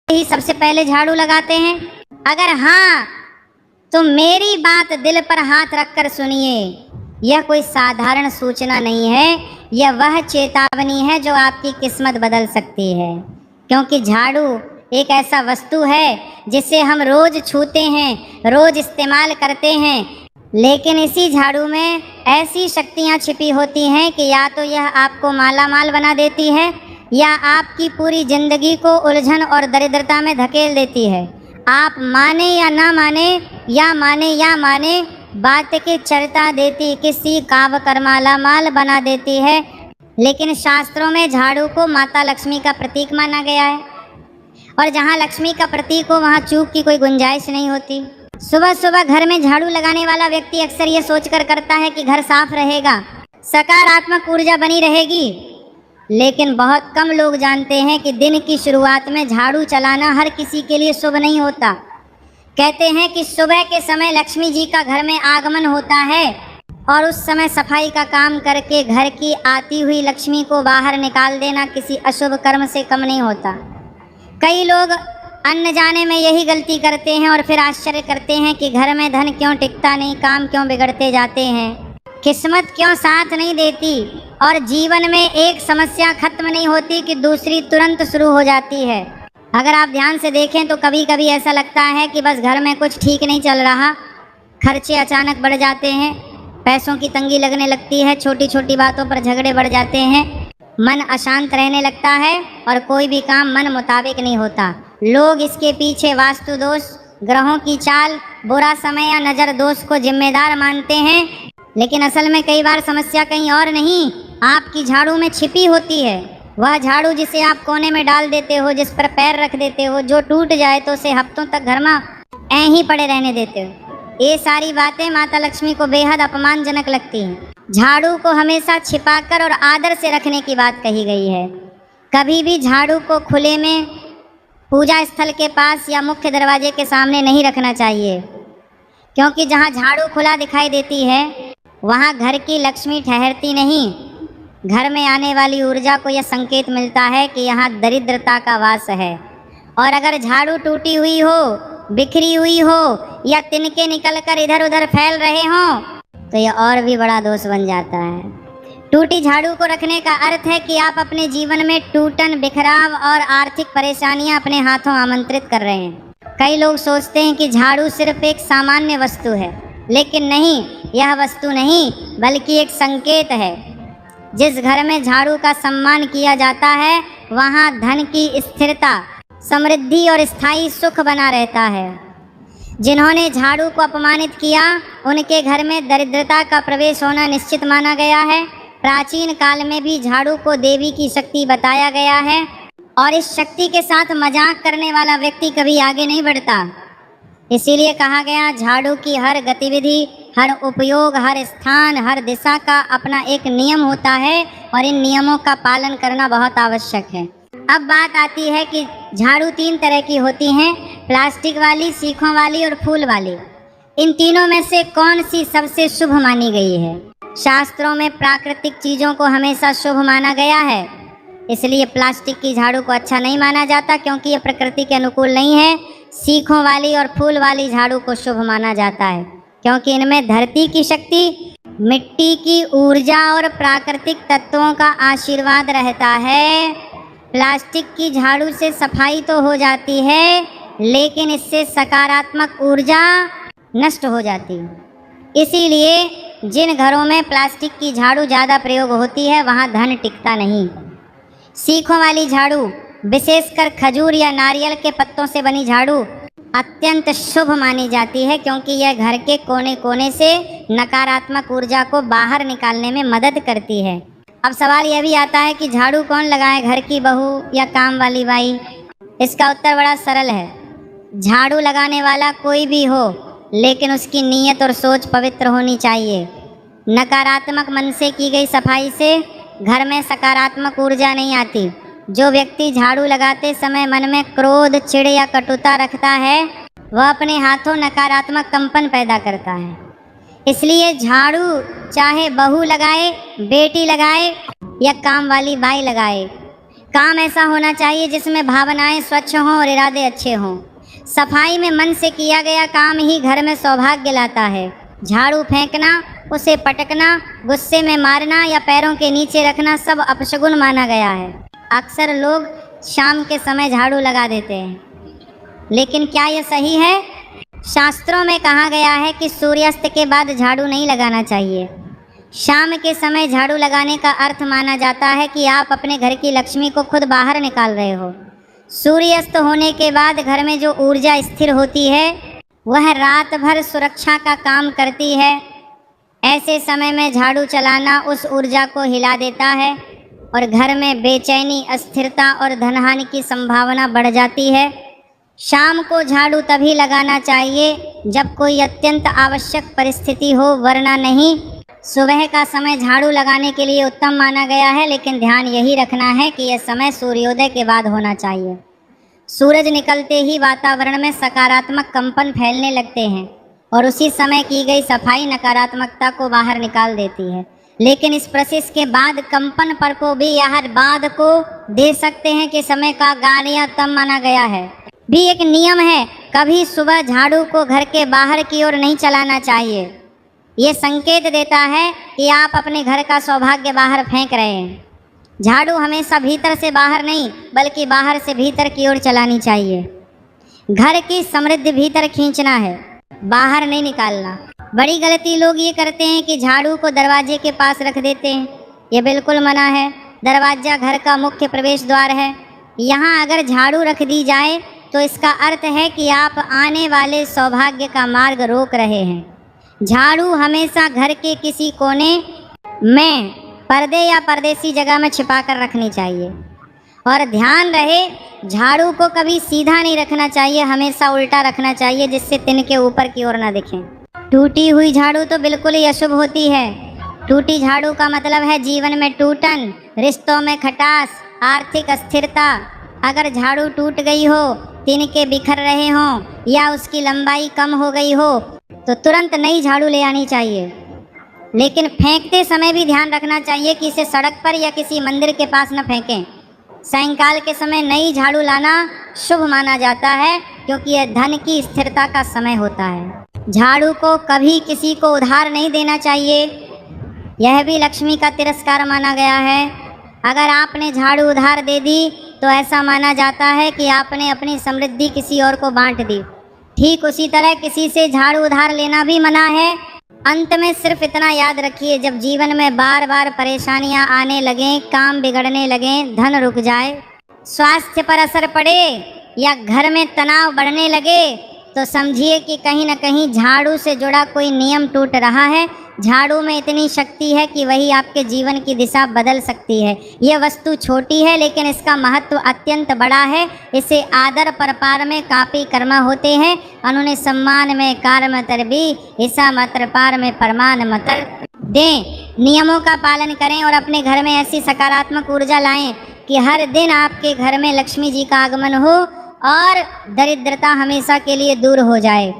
ही सबसे पहले झाड़ू लगाते हैं? अगर हाँ, तो मेरी बात दिल पर हाथ रखकर सुनिए। यह कोई साधारण सूचना नहीं है, यह वह चेतावनी है जो आपकी किस्मत बदल सकती है। क्योंकि झाड़ू एक ऐसा वस्तु है जिसे हम रोज छूते हैं, रोज इस्तेमाल करते हैं, लेकिन इसी झाड़ू में ऐसी शक्तियाँ छिपी होती हैं कि या तो यह आपको माला माल बना देती है या आपकी पूरी जिंदगी को उलझन और दरिद्रता में धकेल देती है। आप माने या ना माने, या माने, बात की चर्चा देती किसी काव कर माला माल बना देती है। लेकिन शास्त्रों में झाड़ू को माता लक्ष्मी का प्रतीक माना गया है, और जहाँ लक्ष्मी का प्रतीक हो वहाँ चूक की कोई गुंजाइश नहीं होती। सुबह सुबह घर में झाड़ू लगाने वाला व्यक्ति अक्सर ये सोचकर करता है कि घर साफ रहेगा, सकारात्मक ऊर्जा बनी रहेगी। लेकिन बहुत कम लोग जानते हैं कि दिन की शुरुआत में झाड़ू चलाना हर किसी के लिए शुभ नहीं होता। कहते हैं कि सुबह के समय लक्ष्मी जी का घर में आगमन होता है, और उस समय सफाई का काम करके घर की आती हुई लक्ष्मी को बाहर निकाल देना किसी अशुभ कर्म से कम नहीं होता। कई लोग अन्न जाने में यही गलती करते हैं और फिर आश्चर्य करते हैं कि घर में धन क्यों टिकता नहीं, काम क्यों बिगड़ते जाते हैं, किस्मत क्यों साथ नहीं देती, और जीवन में एक समस्या खत्म नहीं होती कि दूसरी तुरंत शुरू हो जाती है। अगर आप ध्यान से देखें तो कभी कभी ऐसा लगता है कि बस घर में कुछ ठीक नहीं चल रहा, खर्चे अचानक बढ़ जाते हैं, पैसों की तंगी लगने लगती है, छोटी छोटी बातों पर झगड़े बढ़ जाते हैं, मन अशांत रहने लगता है और कोई भी काम मन मुताबिक नहीं होता। लोग इसके पीछे वास्तु दोष, ग्रहों की चाल, बुरा समय या नज़र दोष को जिम्मेदार मानते हैं, लेकिन असल में कई बार समस्या कहीं और नहीं, आपकी झाड़ू में छिपी होती है। वह झाड़ू जिसे आप कोने में डाल देते हो, जिस पर पैर रख देते हो, जो टूट जाए तो उसे हफ्तों तक घर में ऐं ही पड़े रहने देते हो। ये सारी बातें माता लक्ष्मी को बेहद अपमानजनक लगती हैं। झाड़ू को हमेशा छिपाकर और आदर से रखने की बात कही गई है। कभी भी झाड़ू को खुले में पूजा स्थल के पास या मुख्य दरवाजे के सामने नहीं रखना चाहिए, क्योंकि जहाँ झाड़ू खुला दिखाई देती है वहाँ घर की लक्ष्मी ठहरती नहीं। घर में आने वाली ऊर्जा को यह संकेत मिलता है कि यहाँ दरिद्रता का वास है। और अगर झाड़ू टूटी हुई हो, बिखरी हुई हो या तिनके निकलकर इधर उधर फैल रहे हों तो यह और भी बड़ा दोष बन जाता है। टूटी झाड़ू को रखने का अर्थ है कि आप अपने जीवन में टूटन, बिखराव और आर्थिक परेशानियां अपने हाथों आमंत्रित कर रहे हैं। कई लोग सोचते हैं कि झाड़ू सिर्फ एक सामान्य वस्तु है, लेकिन नहीं, यह वस्तु नहीं बल्कि एक संकेत है। जिस घर में झाड़ू का सम्मान किया जाता है वहाँ धन की स्थिरता, समृद्धि और स्थायी सुख बना रहता है। जिन्होंने झाड़ू को अपमानित किया उनके घर में दरिद्रता का प्रवेश होना निश्चित माना गया है। प्राचीन काल में भी झाड़ू को देवी की शक्ति बताया गया है, और इस शक्ति के साथ मजाक करने वाला व्यक्ति कभी आगे नहीं बढ़ता। इसीलिए कहा गया, झाड़ू की हर गतिविधि, हर उपयोग, हर स्थान, हर दिशा का अपना एक नियम होता है, और इन नियमों का पालन करना बहुत आवश्यक है। अब बात आती है कि झाड़ू 3 तरह की होती हैं, प्लास्टिक वाली, सीखों वाली और फूल वाली। इन तीनों में से कौन सी सबसे शुभ मानी गई है? शास्त्रों में प्राकृतिक चीज़ों को हमेशा शुभ माना गया है, इसलिए प्लास्टिक की झाड़ू को अच्छा नहीं माना जाता, क्योंकि यह प्रकृति के अनुकूल नहीं है। सीखों वाली और फूल वाली झाड़ू को शुभ माना जाता है, क्योंकि इनमें धरती की शक्ति, मिट्टी की ऊर्जा और प्राकृतिक तत्वों का आशीर्वाद रहता है। प्लास्टिक की झाड़ू से सफाई तो हो जाती है, लेकिन इससे सकारात्मक ऊर्जा नष्ट हो जाती है। इसीलिए जिन घरों में प्लास्टिक की झाड़ू ज़्यादा प्रयोग होती है वहाँ धन टिकता नहीं। सीखों वाली झाड़ू, विशेषकर खजूर या नारियल के पत्तों से बनी झाड़ू अत्यंत शुभ मानी जाती है, क्योंकि यह घर के कोने कोने से नकारात्मक ऊर्जा को बाहर निकालने में मदद करती है। अब सवाल यह भी आता है कि झाड़ू कौन लगाए, घर की बहू या काम वाली बाई? इसका उत्तर बड़ा सरल है। झाड़ू लगाने वाला कोई भी हो, लेकिन उसकी नीयत और सोच पवित्र होनी चाहिए। नकारात्मक मन से की गई सफाई से घर में सकारात्मक ऊर्जा नहीं आती। जो व्यक्ति झाड़ू लगाते समय मन में क्रोध, चिढ़ या कटुता रखता है वह अपने हाथों नकारात्मक कंपन पैदा करता है। इसलिए झाड़ू चाहे बहू लगाए, बेटी लगाए या काम वाली बाई लगाए, काम ऐसा होना चाहिए जिसमें भावनाएं स्वच्छ हों और इरादे अच्छे हों। सफाई में मन से किया गया काम ही घर में सौभाग्य लाता है। झाड़ू फेंकना, उसे पटकना, गुस्से में मारना या पैरों के नीचे रखना सब अपशगुन माना गया है। अक्सर लोग शाम के समय झाड़ू लगा देते हैं, लेकिन क्या यह सही है? शास्त्रों में कहा गया है कि सूर्यास्त के बाद झाड़ू नहीं लगाना चाहिए। शाम के समय झाड़ू लगाने का अर्थ माना जाता है कि आप अपने घर की लक्ष्मी को खुद बाहर निकाल रहे हो। सूर्यास्त होने के बाद घर में जो ऊर्जा स्थिर होती है वह रात भर सुरक्षा का काम करती है। ऐसे समय में झाड़ू चलाना उस ऊर्जा को हिला देता है और घर में बेचैनी, अस्थिरता और धनहानि की संभावना बढ़ जाती है। शाम को झाड़ू तभी लगाना चाहिए जब कोई अत्यंत आवश्यक परिस्थिति हो, वरना नहीं। सुबह का समय झाड़ू लगाने के लिए उत्तम माना गया है, लेकिन ध्यान यही रखना है कि यह समय सूर्योदय के बाद होना चाहिए। सूरज निकलते ही वातावरण में सकारात्मक कंपन फैलने लगते हैं और उसी समय की गई सफाई नकारात्मकता को बाहर निकाल देती है। लेकिन इस प्रोसेस के बाद कंपन पर को भी यह बाद को दे सकते हैं कि समय का गालियाँ तब माना गया है। भी एक नियम है, कभी सुबह झाड़ू को घर के बाहर की ओर नहीं चलाना चाहिए। ये संकेत देता है कि आप अपने घर का सौभाग्य बाहर फेंक रहे हैं। झाड़ू हमेशा भीतर से बाहर नहीं, बल्कि बाहर से भीतर की ओर चलानी चाहिए। घर की समृद्धि भीतर खींचना है, बाहर नहीं निकालना। बड़ी गलती लोग ये करते हैं कि झाड़ू को दरवाजे के पास रख देते हैं। ये बिल्कुल मना है। दरवाजा घर का मुख्य प्रवेश द्वार है। यहाँ अगर झाड़ू रख दी जाए तो इसका अर्थ है कि आप आने वाले सौभाग्य का मार्ग रोक रहे हैं। झाड़ू हमेशा घर के किसी कोने में पर्दे या परदेसी जगह में छिपा कर रखनी चाहिए। और ध्यान रहे, झाड़ू को कभी सीधा नहीं रखना चाहिए, हमेशा उल्टा रखना चाहिए जिससे तिनके ऊपर की ओर ना दिखें। टूटी हुई झाड़ू तो बिल्कुल ही अशुभ होती है। टूटी झाड़ू का मतलब है जीवन में टूटन, रिश्तों में खटास, आर्थिक अस्थिरता। अगर झाड़ू टूट गई हो, तिनके बिखर रहे हों या उसकी लंबाई कम हो गई हो तो तुरंत नई झाड़ू ले आनी चाहिए। लेकिन फेंकते समय भी ध्यान रखना चाहिए कि इसे सड़क पर या किसी मंदिर के पास न फेंकें। सायंकाल के समय नई झाड़ू लाना शुभ माना जाता है, क्योंकि यह धन की स्थिरता का समय होता है। झाड़ू को कभी किसी को उधार नहीं देना चाहिए, यह भी लक्ष्मी का तिरस्कार माना गया है। अगर आपने झाड़ू उधार दे दी तो ऐसा माना जाता है कि आपने अपनी समृद्धि किसी और को बांट दी। ठीक उसी तरह किसी से झाड़ू उधार लेना भी मना है। अंत में सिर्फ इतना याद रखिए, जब जीवन में बार बार परेशानियां आने लगें, काम बिगड़ने लगें, धन रुक जाए, स्वास्थ्य पर असर पड़े या घर में तनाव बढ़ने लगे तो समझिए कि कहीं न कहीं झाड़ू से जुड़ा कोई नियम टूट रहा है। झाड़ू में इतनी शक्ति है कि वही आपके जीवन की दिशा बदल सकती है। यह वस्तु छोटी है लेकिन इसका महत्व अत्यंत बड़ा है। इसे आदर परपार में कापी कर्मा होते हैं, उन्होंने सम्मान में कार मतर भी ईसा मात्र पार में परमान मतर दें। नियमों का पालन करें और अपने घर में ऐसी सकारात्मक ऊर्जा लाएं कि हर दिन आपके घर में लक्ष्मी जी का आगमन हो और दरिद्रता हमेशा के लिए दूर हो जाए।